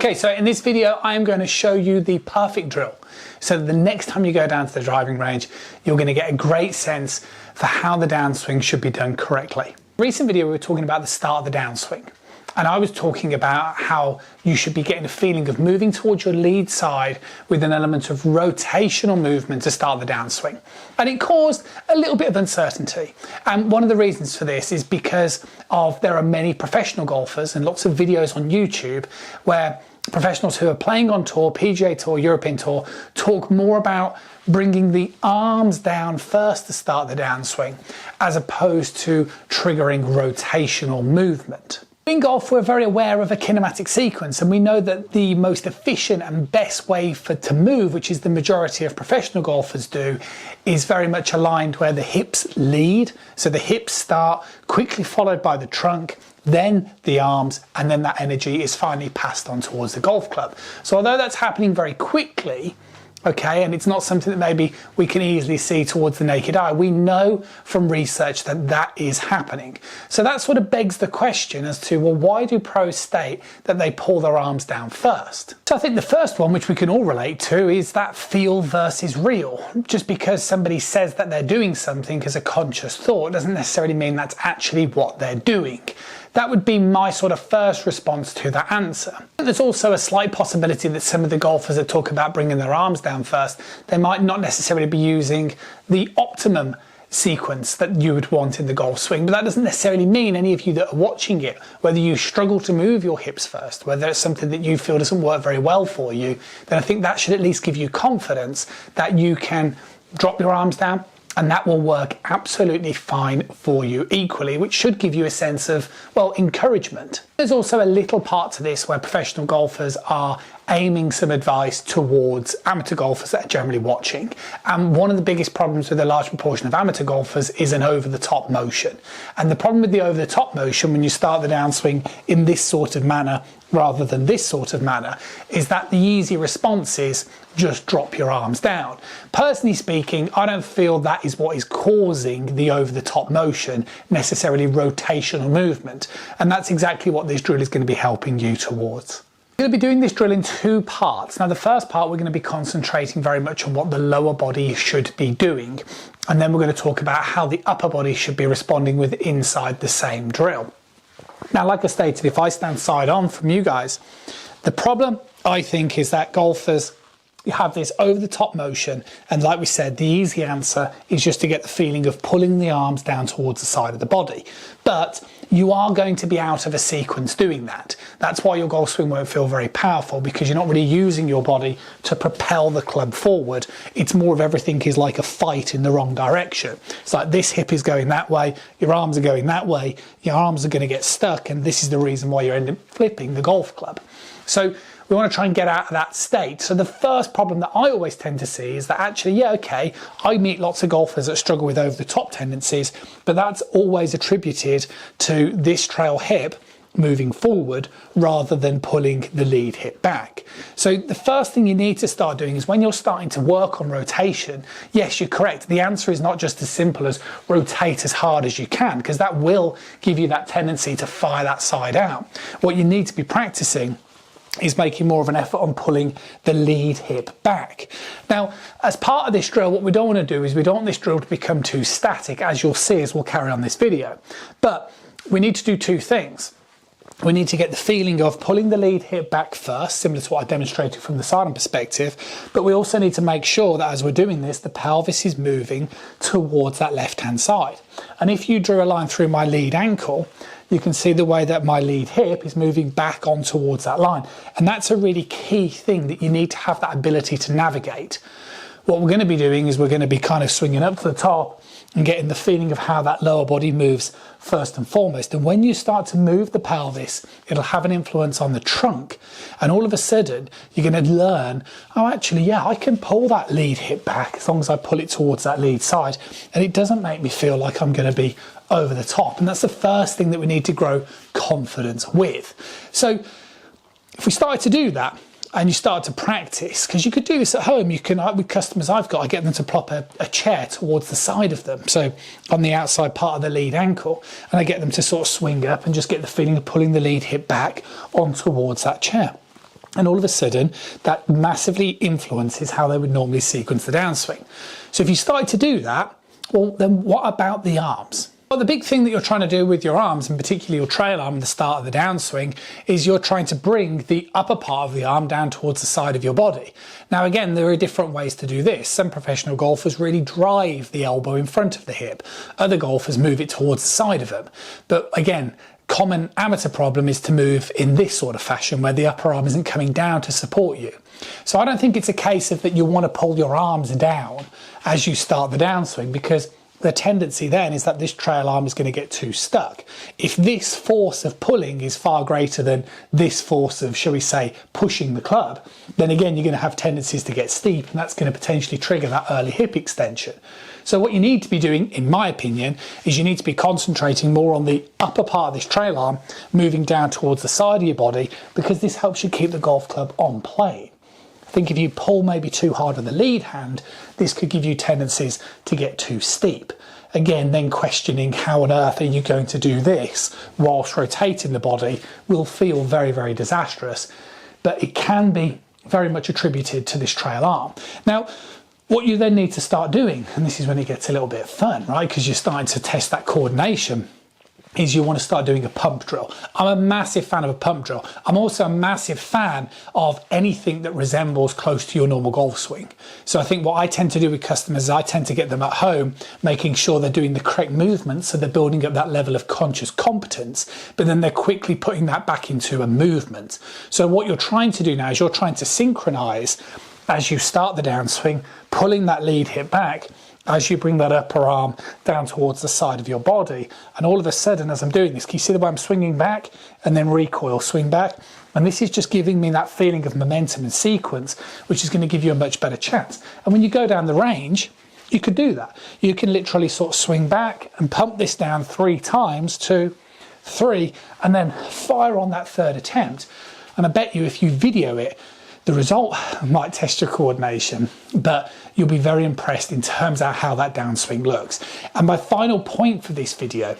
Okay, so in this video, I'm going to show you the perfect drill. So that the next time you go down to the driving range, you're going to get a great sense for how the downswing should be done correctly. Recent video, we were talking about the start of the downswing. And I was talking about how you should be getting a feeling of moving towards your lead side with an element of rotational movement to start the downswing. And it caused a little bit of uncertainty. And one of the reasons for this is because there are many professional golfers and lots of videos on YouTube where professionals who are playing on tour, PGA Tour, European Tour, talk more about bringing the arms down first to start the downswing, as opposed to triggering rotational movement. In golf, we're very aware of a kinematic sequence, and we know that the most efficient and best way to move, which is the majority of professional golfers do, is very much aligned where the hips lead. So the hips start, quickly followed by the trunk, then the arms, and then that energy is finally passed on towards the golf club. So although that's happening very quickly, okay, and it's not something that maybe we can easily see towards the naked eye, we know from research that that is happening. So that sort of begs the question as to, well, why do pros state that they pull their arms down first? So I think the first one, which we can all relate to, is that feel versus real. Just because somebody says that they're doing something as a conscious thought doesn't necessarily mean that's actually what they're doing. That would be my sort of first response to that answer. There's also a slight possibility that some of the golfers that talk about bringing their arms down first, they might not necessarily be using the optimum sequence that you would want in the golf swing, but that doesn't necessarily mean any of you that are watching it, whether you struggle to move your hips first, whether it's something that you feel doesn't work very well for you, then I think that should at least give you confidence that you can drop your arms down, and that will work absolutely fine for you equally, which should give you a sense of, well, encouragement. There's also a little part to this where professional golfers are aiming some advice towards amateur golfers that are generally watching. And one of the biggest problems with a large proportion of amateur golfers is an over-the-top motion. And the problem with the over-the-top motion when you start the downswing in this sort of manner rather than this sort of manner is that the easy response is just drop your arms down. Personally speaking, I don't feel that is what is causing the over-the-top motion, necessarily rotational movement. And that's exactly what this drill is going to be helping you towards. We're going to be doing this drill in two parts. Now the first part, we're going to be concentrating very much on what the lower body should be doing, and then we're going to talk about how the upper body should be responding with inside the same drill. Now, like I stated, if I stand side on from you guys, the problem I think is that golfers have this over the top motion, and like we said, the easy answer is just to get the feeling of pulling the arms down towards the side of the body. But you are going to be out of a sequence doing that. That's why your golf swing won't feel very powerful, because you're not really using your body to propel the club forward. It's more of everything is like a fight in the wrong direction. It's like this hip is going that way, your arms are going that way, your arms are going to get stuck, and this is the reason why you end up flipping the golf club. So we want to try and get out of that state. So the first problem that I always tend to see is that actually, yeah, okay, I meet lots of golfers that struggle with over-the-top tendencies, but that's always attributed to this trail hip moving forward rather than pulling the lead hip back. So the first thing you need to start doing is when you're starting to work on rotation, yes, you're correct. The answer is not just as simple as rotate as hard as you can, because that will give you that tendency to fire that side out. What you need to be practicing is making more of an effort on pulling the lead hip back. Now, as part of this drill, what we don't want to do is we don't want this drill to become too static, as you'll see as we'll carry on this video. But we need to do two things. We need to get the feeling of pulling the lead hip back first, similar to what I demonstrated from the sidearm perspective, but we also need to make sure that as we're doing this, the pelvis is moving towards that left-hand side. And if you drew a line through my lead ankle, you can see the way that my lead hip is moving back on towards that line. And that's a really key thing that you need to have that ability to navigate. What we're going to be doing is we're going to be kind of swinging up to the top and getting the feeling of how that lower body moves first and foremost. And when you start to move the pelvis, it'll have an influence on the trunk. And all of a sudden, you're going to learn, oh, actually, yeah, I can pull that lead hip back as long as I pull it towards that lead side. And it doesn't make me feel like I'm going to be over the top. And that's the first thing that we need to grow confidence with. So if we started to do that, and you start to practice, because you could do this at home. You can, with customers I've got, I get them to plop a chair towards the side of them, so on the outside part of the lead ankle, and I get them to sort of swing up and just get the feeling of pulling the lead hip back on towards that chair. And all of a sudden, that massively influences how they would normally sequence the downswing. So if you started to do that, well, then what about the arms? Well, the big thing that you're trying to do with your arms, and particularly your trail arm at the start of the downswing, is you're trying to bring the upper part of the arm down towards the side of your body. Now, again, there are different ways to do this. Some professional golfers really drive the elbow in front of the hip. Other golfers move it towards the side of them. But again, common amateur problem is to move in this sort of fashion where the upper arm isn't coming down to support you. So I don't think it's a case of that you want to pull your arms down as you start the downswing, because the tendency then is that this trail arm is going to get too stuck. If this force of pulling is far greater than this force of, shall we say, pushing the club, then again you're going to have tendencies to get steep, and that's going to potentially trigger that early hip extension. So what you need to be doing, in my opinion, is you need to be concentrating more on the upper part of this trail arm, moving down towards the side of your body, because this helps you keep the golf club on plane. I think if you pull maybe too hard with the lead hand, this could give you tendencies to get too steep. Again, then questioning how on earth are you going to do this whilst rotating the body will feel very, very disastrous. But it can be very much attributed to this trail arm. Now, what you then need to start doing, and this is when it gets a little bit fun, right? Because you're starting to test that coordination, is you want to start doing a pump drill. I'm a massive fan of a pump drill. I'm also a massive fan of anything that resembles close to your normal golf swing. So I think what I tend to do with customers is I tend to get them at home, making sure they're doing the correct movements, so they're building up that level of conscious competence, but then they're quickly putting that back into a movement. So what you're trying to do now is you're trying to synchronize as you start the downswing, pulling that lead hip back, as you bring that upper arm down towards the side of your body. And all of a sudden, as I'm doing this, can you see the way I'm swinging back and then recoil, swing back? And this is just giving me that feeling of momentum and sequence, which is going to give you a much better chance. And when you go down the range, you could do that. You can literally sort of swing back and pump this down 3 times, 2, 3, and then fire on that third attempt. And I bet you if you video it, the result might test your coordination, but you'll be very impressed in terms of how that downswing looks. And my final point for this video,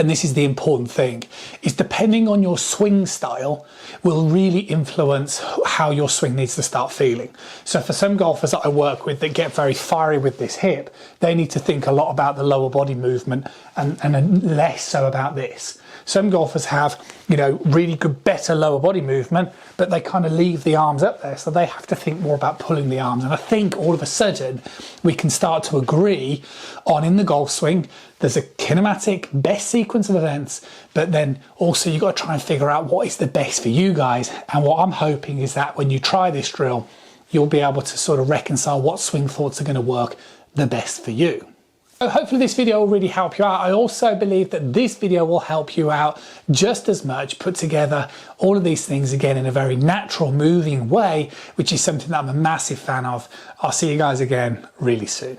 and this is the important thing, is depending on your swing style will really influence how your swing needs to start feeling. So for some golfers that I work with that get very fiery with this hip, they need to think a lot about the lower body movement and less so about this. Some golfers have, you know, really good, better lower body movement, but they kind of leave the arms up there, so they have to think more about pulling the arms. And I think all of a sudden we can start to agree on, in the golf swing, there's a kinematic best sequence of events, but then also you've got to try and figure out what is the best for you guys. And what I'm hoping is that when you try this drill, you'll be able to sort of reconcile what swing thoughts are going to work the best for you. So hopefully this video will really help you out. I also believe that this video will help you out just as much, put together all of these things again in a very natural, moving way, which is something that I'm a massive fan of. I'll see you guys again really soon.